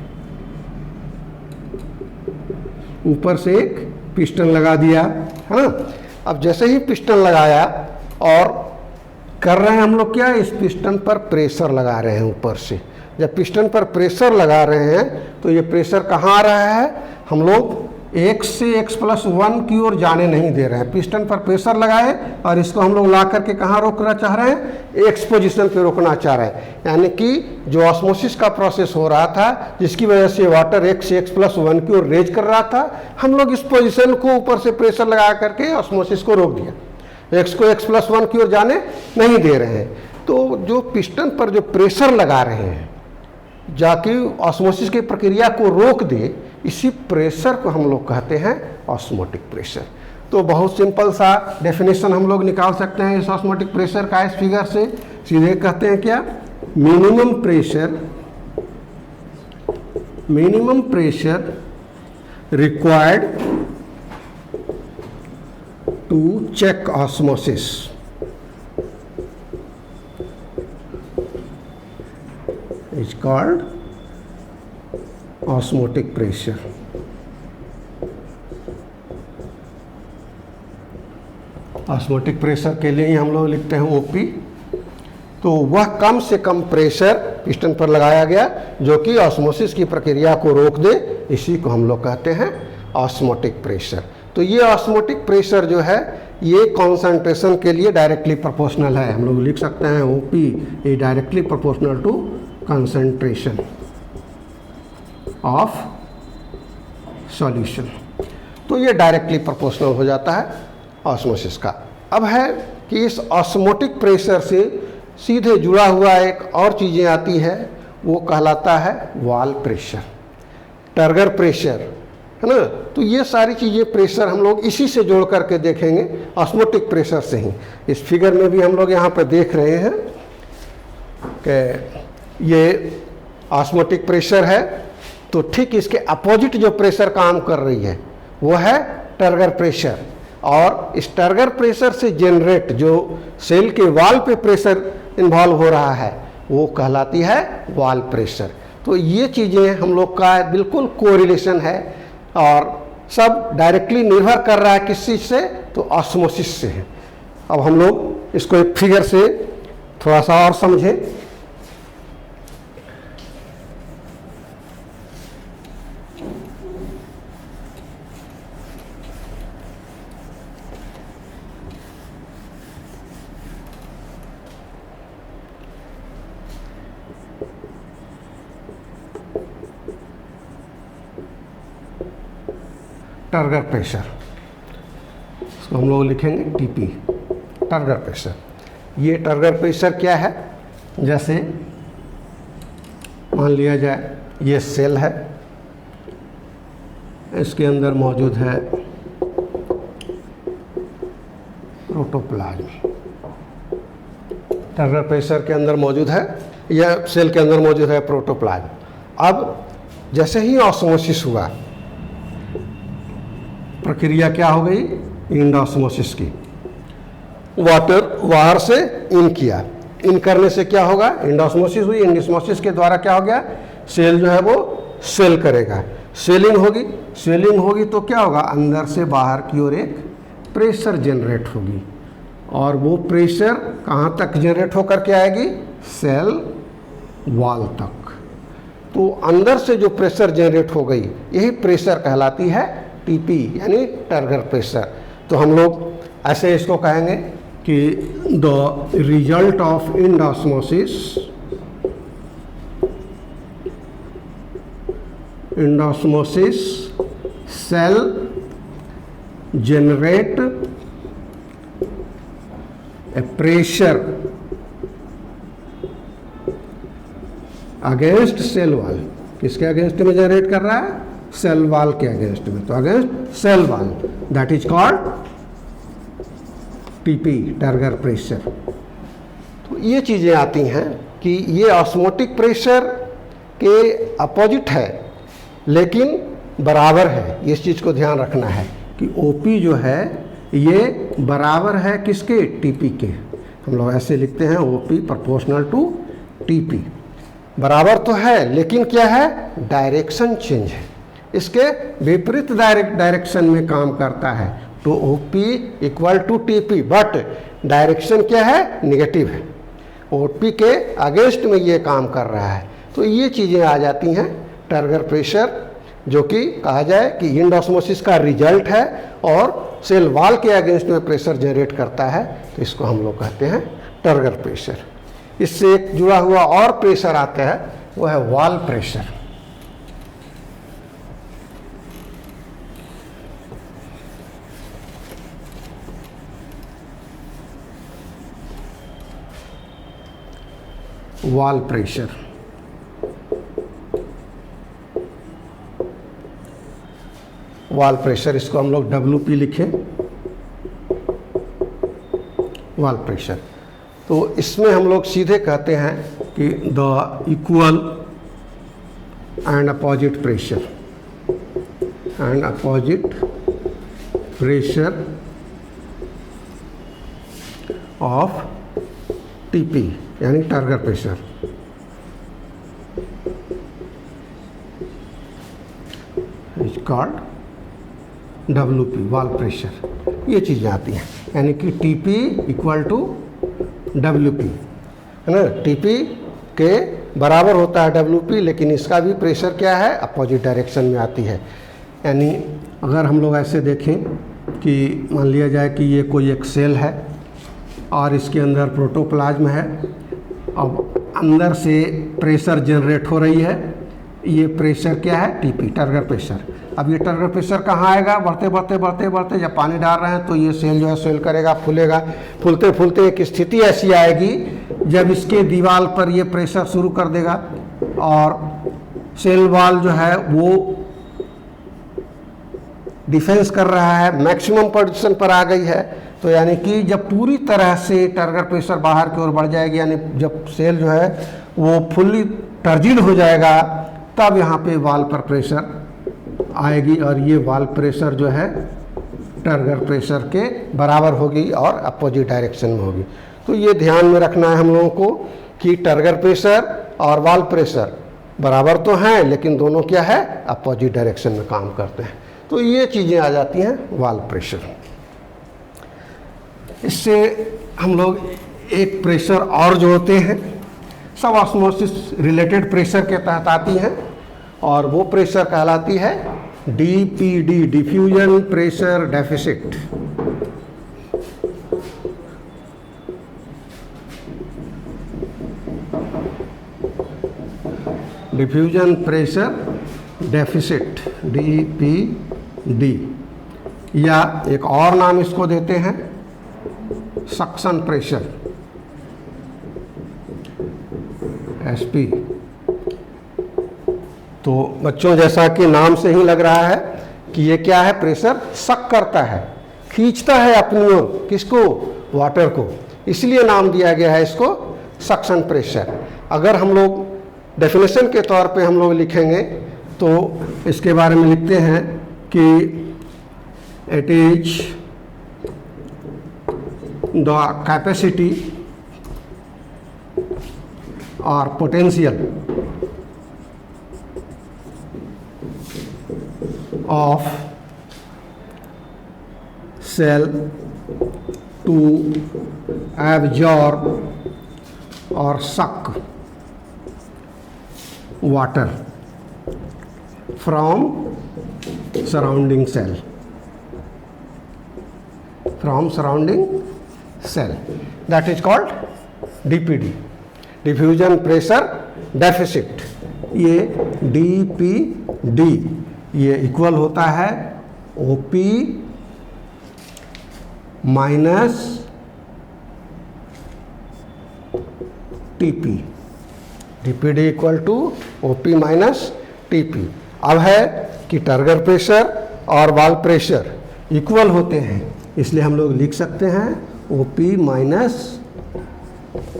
ऊपर से एक पिस्टन लगा दिया, है ना। अब जैसे ही पिस्टन लगाया और कर रहे हैं हम लोग क्या, इस पिस्टन पर प्रेशर लगा रहे हैं ऊपर से। जब पिस्टन पर प्रेशर लगा रहे हैं तो ये प्रेशर कहाँ आ रहा है, हम लोग x से x+1 की ओर जाने नहीं दे रहे हैं। पिस्टन पर प्रेशर लगाए और इसको हम लोग ला करके कहाँ रोकना चाह रहे हैं, x पोजीशन पे रोकना चाह रहे हैं। यानी कि जो ऑस्मोसिस का प्रोसेस हो रहा था, जिसकी वजह से वाटर x से x+1 की ओर रेज कर रहा था, हम लोग इस पोजीशन को ऊपर से प्रेशर लगा करके ऑस्मोसिस को रोक दिया, x को x+1 की ओर जाने नहीं दे रहे हैं। तो जो पिस्टन पर जो प्रेशर लगा रहे हैं जाके ऑस्मोसिस की प्रक्रिया को रोक दे, इसी प्रेशर को हम लोग कहते हैं ऑस्मोटिक प्रेशर। तो बहुत सिंपल सा डेफिनेशन हम लोग निकाल सकते हैं इस ऑस्मोटिक प्रेशर का। इस फिगर से सीधे कहते हैं क्या, minimum pressure required to check osmosis is called osmotic pressure। Osmotic pressure के लिए ही हम लोग लिखते हैं OP। तो वह कम से कम प्रेशर पिस्टन पर लगाया गया जो कि ऑस्मोसिस की प्रक्रिया को रोक दे, इसी को हम लोग कहते हैं ऑस्मोटिक प्रेशर। तो ये ऑस्मोटिक प्रेशर जो है ये कॉन्सेंट्रेशन के लिए डायरेक्टली प्रोपोर्शनल है। हम लोग लिख सकते हैं OP ये directly proportional to concentration of solution. तो ये डायरेक्टली प्रोपोर्शनल हो जाता है ऑस्मोसिस का। अब है कि इस ऑस्मोटिक प्रेशर से सीधे जुड़ा हुआ एक और चीज़ें आती है, वो कहलाता है वॉल प्रेशर, टर्गर प्रेशर, है ना। तो ये सारी चीज़ें प्रेशर हम लोग इसी से जोड़ करके देखेंगे, ऑस्मोटिक प्रेशर से ही। इस फिगर में भी हम लोग यहाँ पर देख रहे हैं कि ये ऑस्मोटिक प्रेशर है, तो ठीक इसके अपोजिट जो प्रेशर काम कर रही है वो है टर्गर प्रेशर। और इस टर्गर प्रेशर से जनरेट जो सेल के वॉल पे प्रेशर इन्वॉल्व हो रहा है वो कहलाती है वॉल प्रेशर। तो ये चीज़ें हम लोग का बिल्कुल कोरिलेशन है और सब डायरेक्टली निर्भर कर रहा है किस चीज़ से, तो ऑस्मोसिस से है। अब हम लोग इसको एक फिगर से थोड़ा सा और समझें। टर्गर प्रेशर, इसको हम लोग लिखेंगे टीपी, टर्गर प्रेशर। ये टर्गर प्रेशर क्या है, जैसे मान लिया जाए ये सेल है, इसके अंदर मौजूद है प्रोटोप्लाज्म, टर्गर प्रेशर के अंदर मौजूद है, यह सेल के अंदर मौजूद है प्रोटोप्लाज्म। अब जैसे ही ऑस्मोसिस हुआ, प्रक्रिया क्या हो गई, इंडोस्मोसिस की, वाटर बाहर से इन किया, इन करने से क्या होगा, इंडोस्मोसिस हुई। इंडोस्मोसिस के द्वारा क्या हो गया, सेल जो है वो सेल करेगा, सेलिंग होगी, सेलिंग होगी तो क्या होगा, अंदर से बाहर की ओर एक प्रेशर जनरेट होगी, और वो प्रेशर कहाँ तक जनरेट होकर के आएगी, सेल वॉल तक। तो अंदर से जो प्रेशर जनरेट हो गई यही प्रेशर कहलाती है टीपी, यानी टर्गर प्रेशर। तो हम लोग ऐसे इसको कहेंगे कि the result of endosmosis, endosmosis cell generate a pressure against cell wall. किसके अगेंस्ट में जनरेट कर रहा है, सेल वॉल के अगेंस्ट में, तो against cell wall, that is called TP, turgor pressure. तो ये चीज़ें आती हैं कि ये ऑस्मोटिक प्रेशर के अपोजिट है लेकिन बराबर है। इस चीज़ को ध्यान रखना है कि ओपी जो है ये बराबर है किसके, टीपी के। हम लोग ऐसे लिखते हैं ओपी प्रोपोर्शनल टू टीपी, बराबर तो है लेकिन क्या है, डायरेक्शन चेंज है, इसके विपरीत डायरेक्शन में काम करता है। तो OP equal to TP, but direction क्या है, निगेटिव है, ओपी के अगेंस्ट में ये काम कर रहा है। तो ये चीज़ें आ जाती हैं टर्गर प्रेशर, जो कि कहा जाए कि इंडोस्मोसिस का रिजल्ट है और सेल वॉल के अगेंस्ट में प्रेशर जनरेट करता है, तो इसको हम लोग कहते हैं टर्गर प्रेशर। इससे एक जुड़ा हुआ और प्रेशर आता है, वो है wall pressure. Wall pressure, wall pressure, इसको हम लोग WP लिखें, वॉल प्रेशर। तो इसमें हम लोग सीधे कहते हैं कि the equal and opposite pressure, and opposite pressure of TP, यानी turgor pressure, is called WP, wall pressure. ये चीज़ें आती हैं, यानी कि TP इक्वल टू WP, है ना। TP के बराबर होता है WP, लेकिन इसका भी प्रेशर क्या है, अपोजिट डायरेक्शन में आती है। यानी अगर हम लोग ऐसे देखें कि मान लिया जाए कि ये कोई एक सेल है और इसके अंदर प्रोटोप्लाज्म है, अब अंदर से प्रेशर जनरेट हो रही है, ये प्रेशर क्या है, TP, टर्गर प्रेशर। अब ये टर्गर प्रेशर कहाँ आएगा, बढ़ते बढ़ते बढ़ते बढ़ते जब पानी डाल रहे हैं तो ये सेल जो है सेल करेगा, फूलेगा, फूलते फूलते एक स्थिति ऐसी आएगी जब इसके दीवार पर ये प्रेशर शुरू कर देगा, और सेल वॉल जो है वो डिफेंस कर रहा है, मैक्सिमम पोजीशन पर आ गई है। तो यानी कि जब पूरी तरह से टर्गर प्रेशर बाहर की ओर बढ़ जाएगी, यानी जब सेल जो है वो फुल्ली टर्जिड हो जाएगा, तब यहाँ पे वाल पर प्रेशर आएगी और ये वाल प्रेशर जो है टर्गर प्रेशर के बराबर होगी और अपोजिट डायरेक्शन में होगी। तो ये ध्यान में रखना है हम लोगों को कि टर्गर प्रेशर और वाल प्रेशर बराबर तो हैं, लेकिन दोनों क्या है, अपोजिट डायरेक्शन में काम करते हैं। तो ये चीज़ें आ जाती हैं वाल प्रेशर। इससे हम लोग एक प्रेशर और जोड़ते हैं, सब ऑस्मोसिस रिलेटेड प्रेशर के तहत आती हैं, और वो प्रेशर कहलाती है DPD, diffusion pressure deficit. Diffusion pressure deficit, DPD, या एक और नाम इसको देते हैं सक्शन प्रेशर, एसपी। तो बच्चों, जैसा कि नाम से ही लग रहा है कि ये क्या है, प्रेशर सक करता है, खींचता है अपनी ओर, किसको, वाटर को, इसलिए नाम दिया गया है इसको सक्शन प्रेशर। अगर हम लोग डेफिनेशन के तौर पे हम लोग लिखेंगे तो इसके बारे में लिखते हैं कि इट इज द कैपेसिटी और potential of cell to absorb or suck water from surrounding cell, that is called DPD, diffusion pressure deficit। ये DPD ये इक्वल होता है OP minus TP, DPD equal to OP minus TP। अब है कि टर्गर प्रेशर और वाल प्रेशर इक्वल होते हैं, इसलिए हम लोग लिख सकते हैं OP माइनस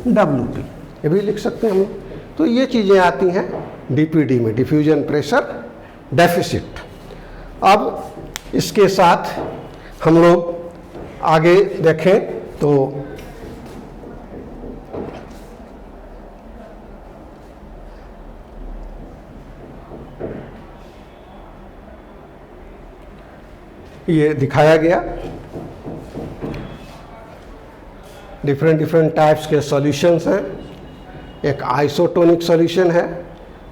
WP, ये भी लिख सकते हैं हम लोग। तो ये चीज़ें आती हैं DPD में, डिफ्यूजन प्रेशर डेफिसिट। अब इसके साथ हम लोग आगे देखें तो ये दिखाया गया डिफरेंट टाइप्स के सॉल्यूशंस हैं। एक आइसोटोनिक सॉल्यूशन है,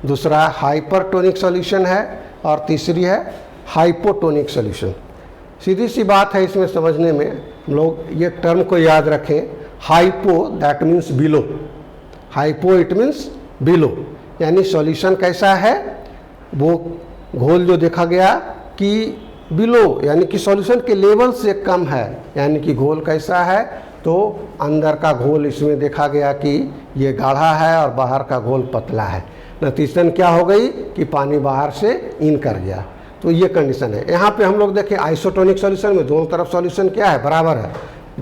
दूसरा हाइपरटोनिक सॉल्यूशन है, और तीसरी है हाइपोटोनिक सॉल्यूशन। सीधी सी बात है इसमें समझने में, हम लोग ये टर्म को याद रखें, hypo that means below, hypo it means below, यानी सॉल्यूशन कैसा है, वो घोल जो देखा गया कि बिलो यानी कि सॉल्यूशन के लेवल से कम है, यानी कि घोल कैसा है, तो अंदर का घोल इसमें देखा गया कि ये गाढ़ा है और बाहर का घोल पतला है। नतीजतन क्या हो गई कि पानी बाहर से इन कर गया। तो ये कंडीशन है। यहाँ पे हम लोग देखें आइसोटोनिक सॉल्यूशन में दोनों तरफ सॉल्यूशन क्या है, बराबर है,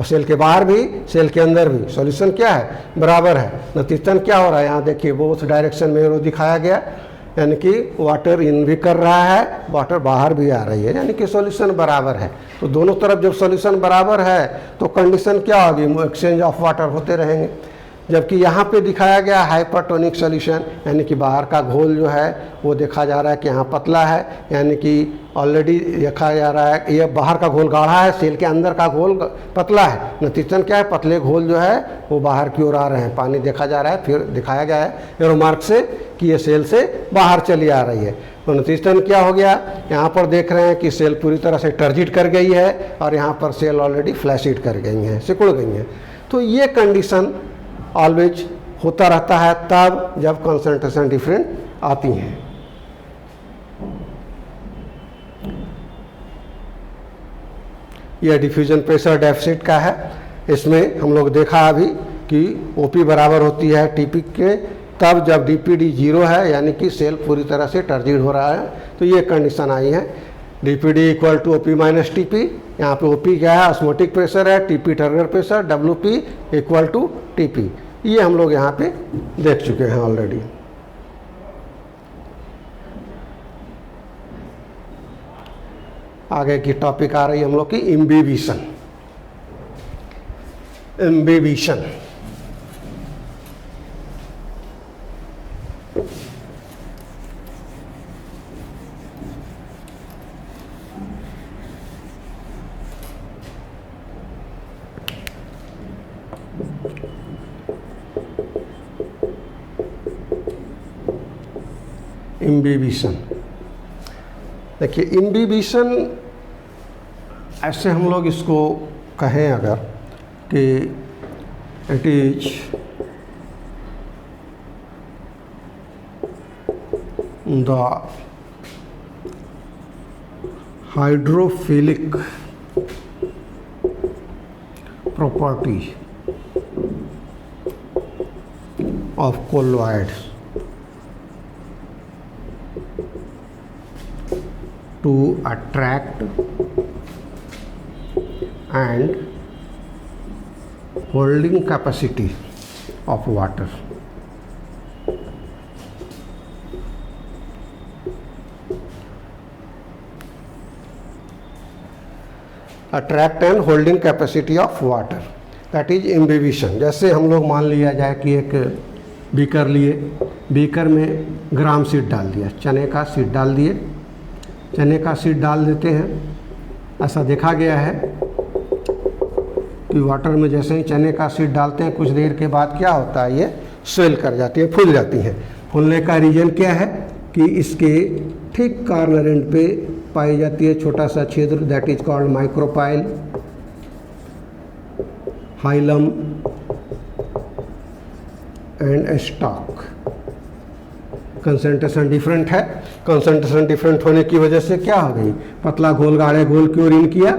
सेल के बाहर भी सेल के अंदर भी सॉल्यूशन क्या है, बराबर है। नतीजतन क्या हो रहा है, यहाँ देखिए बोथ डायरेक्शन में एरो दिखाया गया, यानी कि वाटर इन भी कर रहा है, वाटर बाहर भी आ रही है, यानी कि सॉल्यूशन बराबर है। तो दोनों तरफ जब सॉल्यूशन बराबर है तो कंडीशन क्या होगी, एक्सचेंज ऑफ वाटर होते रहेंगे। जबकि यहाँ पे दिखाया गया हाइपरटोनिक सॉल्यूशन, यानी कि बाहर का घोल जो है वो देखा जा रहा है कि यहाँ पतला है, यानी कि ऑलरेडी देखा जा रहा है ये बाहर का घोल गाढ़ा है, सेल के अंदर का घोल पतला है। नतीजतन क्या है, पतले घोल जो है वो बाहर की ओर आ रहे हैं, पानी देखा जा रहा है। फिर दिखाया गया है एरो मार्क से कि ये सेल से बाहर चली आ रही है। तो नतीजतन क्या हो गया, यहाँ पर देख रहे हैं कि सेल पूरी तरह से टर्जिट कर गई है और यहाँ पर सेल ऑलरेडी फ्लैशिड कर गई हैं, सिकुड़ गई हैं। तो ये कंडीशन ऑलवेज होता रहता है तब जब कंसंट्रेशन डिफरेंट आती हैं। यह डिफ्यूजन प्रेशर डेफिसिट का है। इसमें हम लोग देखा अभी कि ओपी बराबर होती है टीपी के, तब जब डीपीडी 0 है यानी कि सेल पूरी तरह से टर्जिड हो रहा है। तो ये कंडीशन आई है DPD equal to OP minus TP. यहाँ पे ओपी क्या है, ऑस्मोटिक प्रेशर है, TP turgor pressure, WP equal to TP. ये हम लोग यहाँ पे देख चुके हैं ऑलरेडी। आगे की टॉपिक आ रही है हम लोग की इम्बिबिशन। इम्बिबिशन इम्बिबिशन देखिए, इम्बिबिशन ऐसे हम लोग इसको कहें अगर कि it is the hydrophilic property of colloids to attract and holding capacity of water. Attract and holding capacity of water, that is imbibition। जैसे हम लोग मान लिया जाए कि एक बीकर लिए, बीकर में ग्राम सीड डाल दिया, चने का सीड डाल दिए, चने का सीड डाल देते हैं। ऐसा देखा गया है कि वाटर में जैसे ही चने का सीड डालते हैं कुछ देर के बाद क्या होता है, ये स्वेल कर जाती है, फूल जाती हैं। फूलने का रीजन क्या है कि इसके ठीक कॉर्नर एंड पे पाई जाती है छोटा सा छिद्र, that is called micropyle, hilum and stock. Concentration different है, कंसंट्रेशन डिफरेंट होने की वजह से क्या हो गई, पतला घोल गाढ़े घोल की ओर इन किया,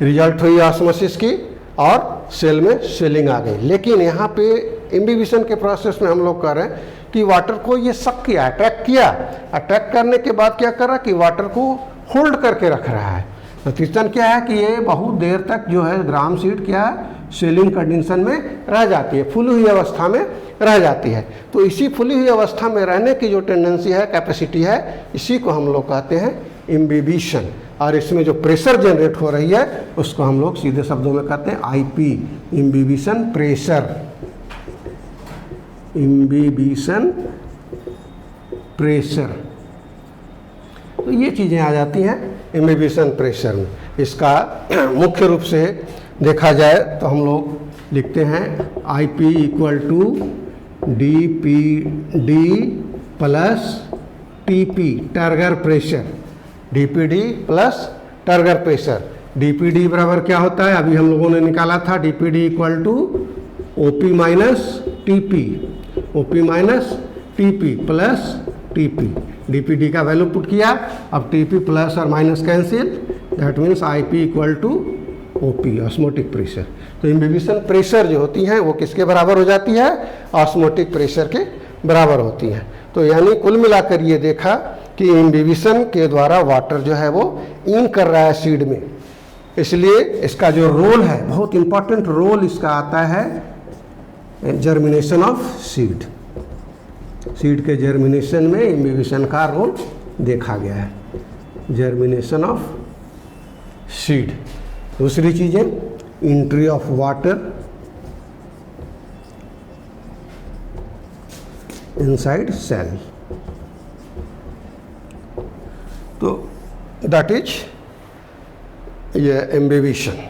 रिजल्ट हुई ऑस्मोसिस की और सेल में स्वेलिंग आ गई। लेकिन यहाँ पे इम्बिबिशन के प्रोसेस में हम लोग कर रहे हैं कि वाटर को ये सक किया, अट्रैक्ट किया, अट्रैक्ट करने के बाद क्या कर रहा है कि वाटर को होल्ड करके रख रहा है। नतीजतन क्या है कि ये बहुत देर तक जो है ग्राम सीड क्या है, स्वेलिंग कंडीशन में रह जाती है, फूली हुई अवस्था में रह जाती है। तो इसी फूली हुई अवस्था में रहने की जो टेंडेंसी है, कैपेसिटी है, इसी को हम लोग कहते हैं इम्बिबिशन। और इसमें जो प्रेशर जनरेट हो रही है उसको हम लोग सीधे शब्दों में कहते हैं IP, imbibition pressure. Imbibition pressure, तो ये चीज़ें आ जाती हैं इम्बिबिशन प्रेशर में। इसका मुख्य रूप से देखा जाए तो हम लोग लिखते हैं IP equal to D P D plus TP turgor pressure, DPD plus turgor pressure. DPD बराबर क्या होता है, अभी हम लोगों ने निकाला था, DPD equal to OP minus TP, OP minus TP plus TP. DPD का वैल्यू पुट किया, अब टीपी प्लस और minus cancel, that means IP equal to OP, osmotic pressure. तो इम्बिबिशन प्रेशर जो होती हैं वो किसके बराबर हो जाती है, ऑस्मोटिक प्रेशर के बराबर होती हैं। तो यानी कुल मिलाकर ये देखा कि इम्बिबिशन के द्वारा वाटर जो है वो इन कर रहा है सीड में, इसलिए इसका जो रोल है, बहुत इंपॉर्टेंट रोल इसका आता है जर्मिनेशन ऑफ सीड। सीड के जर्मिनेशन में इम्बिबिशन का रोल देखा गया है, जर्मिनेशन ऑफ सीड। दूसरी चीज़ें, entry of water inside cell, तो दैट इज ये इम्बिबिशन।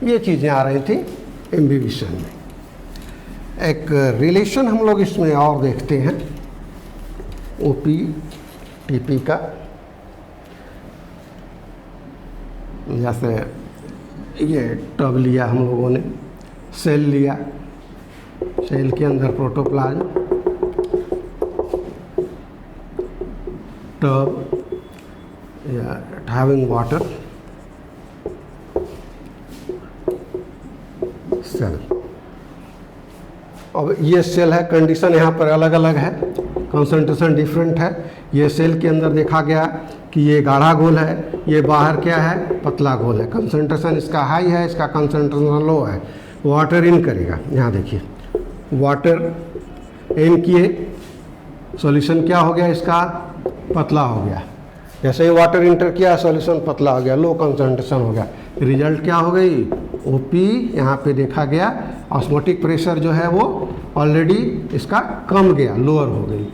ये चीज़ें आ रही थी इम्बिबिशन में। एक रिलेशन हम लोग इसमें और देखते हैं ओपी टीपी का। जैसे ये टब लिया हम लोगों ने, सेल लिया, सेल के अंदर प्रोटोप्लाज्म, टब या हैविंग वाटर, सेल। अब ये सेल है, कंडीशन यहाँ पर अलग अलग है, कंसंट्रेशन डिफरेंट है। ये सेल के अंदर देखा गया कि ये गाढ़ा घोल है, ये बाहर क्या है, पतला घोल है। कंसंट्रेशन इसका हाई है, इसका कंसंट्रेशन लो है। वाटर इन करेगा, यहाँ देखिए वाटर इन किए, सॉल्यूशन क्या हो गया, इसका पतला हो गया। जैसे ही वाटर इंटर किया सॉल्यूशन पतला हो गया, लो कंसंट्रेशन हो गया। रिजल्ट क्या हो गई, ओपी यहाँ पे देखा गया। ऑस्मोटिक प्रेशर जो है वो ऑलरेडी इसका कम गया, लोअर हो गई।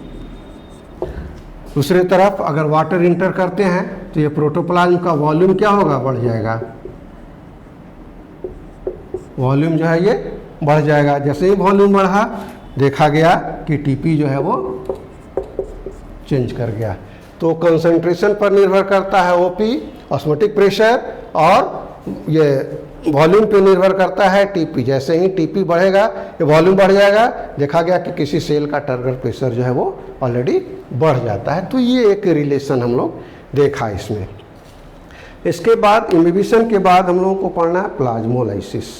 दूसरी तरफ अगर वाटर इंटर करते हैं तो ये प्रोटोप्लाज्म का वॉल्यूम क्या होगा, बढ़ जाएगा। वॉल्यूम जो है ये बढ़ जाएगा। जैसे ही वॉल्यूम बढ़ा देखा गया कि टीपी जो है वो चेंज कर गया। तो कंसंट्रेशन पर निर्भर करता है ओपी, ऑस्मोटिक प्रेशर, और ये वॉल्यूम पे निर्भर करता है टीपी। जैसे ही टीपी बढ़ेगा ये वॉल्यूम बढ़ जाएगा। देखा गया कि किसी सेल का टर्गर प्रेशर जो है वो ऑलरेडी बढ़ जाता है। तो ये एक रिलेशन हम लोग देखा इसमें। इसके बाद इम्बिबिशन के बाद हम लोगों को पढ़ना है प्लाज्मोलाइसिस।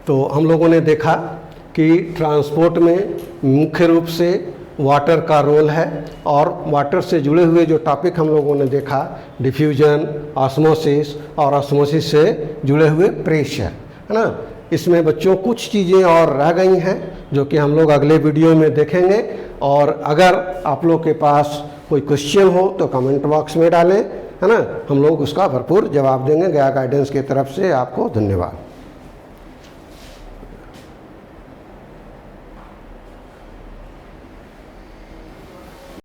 तो हम लोगों ने देखा कि ट्रांसपोर्ट में मुख्य रूप से वाटर का रोल है, और वाटर से जुड़े हुए जो टॉपिक हम लोगों ने देखा, डिफ्यूजन, ऑस्मोसिस और ऑस्मोसिस से जुड़े हुए प्रेशर, है ना। इसमें बच्चों कुछ चीज़ें और रह गई हैं जो कि हम लोग अगले वीडियो में देखेंगे। और अगर आप लोग के पास कोई क्वेश्चन हो तो कमेंट बॉक्स में डालें, है ना। हम लोग उसका भरपूर जवाब देंगे। गया गाइडेंस की तरफ से आपको धन्यवाद।